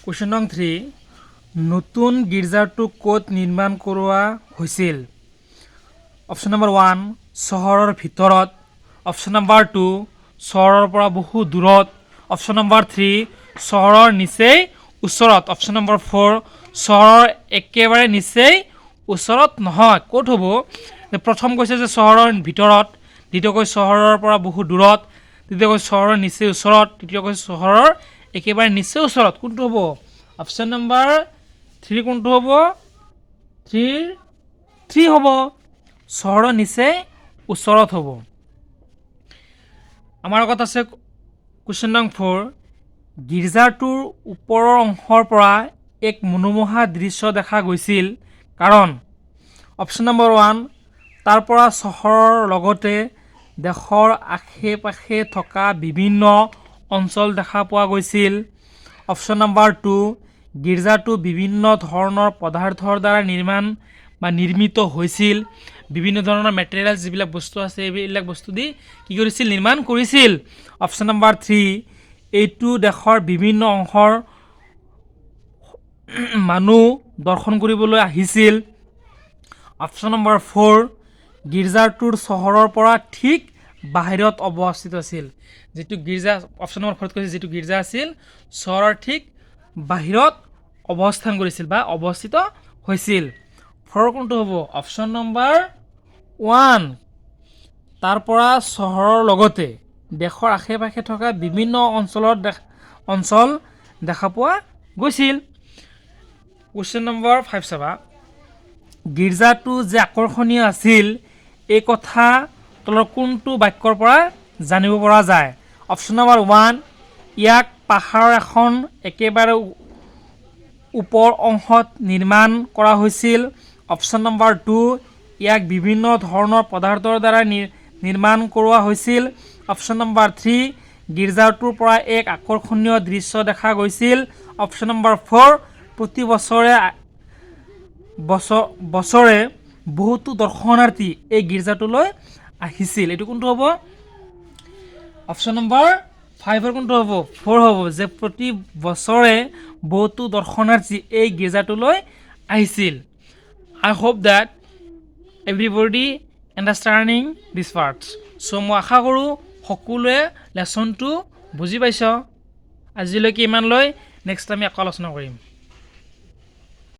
question নং 3 নতুন গীৰ্জাটো ক'ত নিৰ্মাণ কৰোৱা হৈছিল অপশ্যন নম্বৰ 1 চহৰৰ ভিতৰত অপশ্যন নম্বৰ 2 চহৰৰ পৰা বহু দূৰত অপশ্যন নম্বৰ 3 চহৰৰ নিচেই ওচৰত অপশ্যন নম্বৰ 4 চহৰৰ একেবাৰে নিচেই ওচৰত নহয় ক'ত হ'ব প্ৰথম কৈছে যে চহৰৰ ভিতৰত দ্বিতীয় কৈছে চহৰৰ পৰা বহু দূৰত তৃতীয় কৈছে চহৰৰ নিচেই ওচৰত তৃতীয় কৈছে চহৰৰ একেবাৰে নিচেই ওচৰত কোনটো হ'ব অপশ্যন নম্বৰ 3 কোনটো হ'ব 3 হ'ব চহৰৰ নিচেই ওচৰত হ'ব আমাৰ লগত আছে কুৱেশ্যন নং 4 গীৰ্জাটোৰ ওপৰৰ অংশৰ পৰা এক মনোমোহা দৃশ্য দেখা গৈছিল কাৰণ অপশ্যন নম্বৰ 1 তাৰ পৰা চহৰৰ লগতে দেশৰ আশে-পাশে থকা বিভিন্ন অঞ্চল দেখা পোৱা গৈছিল অপশ্যন নম্বৰ 2 গীৰ্জাটো বিভিন্ন ধৰণৰ পদাৰ্থৰ দ্বাৰা নিৰ্মিত হৈছিল বিভিন্ন ধৰণৰ মেটেৰিয়েলছ যিবিলাক বস্তু আছে এইবিলাক বস্তু দি কি কৰিছিল নিৰ্মাণ কৰিছিল অপশ্যন নম্বৰ 3 এইটো দেশৰ বিভিন্ন অংশৰ মানুহ দৰ্শন কৰিবলৈ আহিছিল অপশ্যন নম্বৰ 4 গীৰ্জাটোৰ চহৰৰ পৰা ঠিক বাহিৰত অৱস্থিত আছিল যেটো গীৰ্জা অপশ্যন নম্বৰ 4 কৈছে যেটো গীৰ্জা আছিল চহৰৰ ঠিক বাহিৰত অৱস্থান কৰিছিল বা অৱস্থিত হৈছিল 4 কোনটো হ'ব অপশ্যন নম্বৰ 1 তাৰ পৰা চহৰৰ লগতে দেশৰ আশে-পাশে থকা বিভিন্ন অঞ্চল দেখা পোৱা গৈছিল কুৱেশ্যন নম্বৰ 5 চাবা গীৰ্জাটো যে আকৰ্ষণীয় আছিল এই কথা তলৰ কোনটো বাক্যৰ পৰা জানিব পৰা যায় অপশ্যন নম্বৰ 1 ইয়াক পাহাৰৰ এখন একেবাৰে ওপৰ অংশত নিৰ্মাণ কৰা হৈছিল অপশ্যন নম্বৰ 2 ইয়াক বিভিন্ন ধৰণৰ পদাৰ্থৰ দ্বাৰা নিৰ্মাণ কৰোৱা হৈছিল অপশ্যন নম্বৰ 3 গীৰ্জাটোৰ পৰা এক আকৰ্ষণীয় দৃশ্য দেখা গৈছিল অপশ্যন নম্বৰ 4 প্ৰতি বছৰে বহুতো দৰ্শনাৰ্থী এই গীৰ্জাটোলৈ আহিছিল এইটো কোনটো হ'ব অপশ্যন নম্বৰ 5 কোনটো হ'ব 4 হ'ব যে প্ৰতি বছৰে বহুতো দৰ্শনাৰ্থী এই গীৰ্জাটোলৈ আহিছিল I hope that everybody understanding these parts so মই আশা কৰোঁ সকলোৱে লেসনটো বুজি পাইছ আজিলৈকে ইমান লৈ নেক্সট আমি আকৌ আলোচনা কৰিম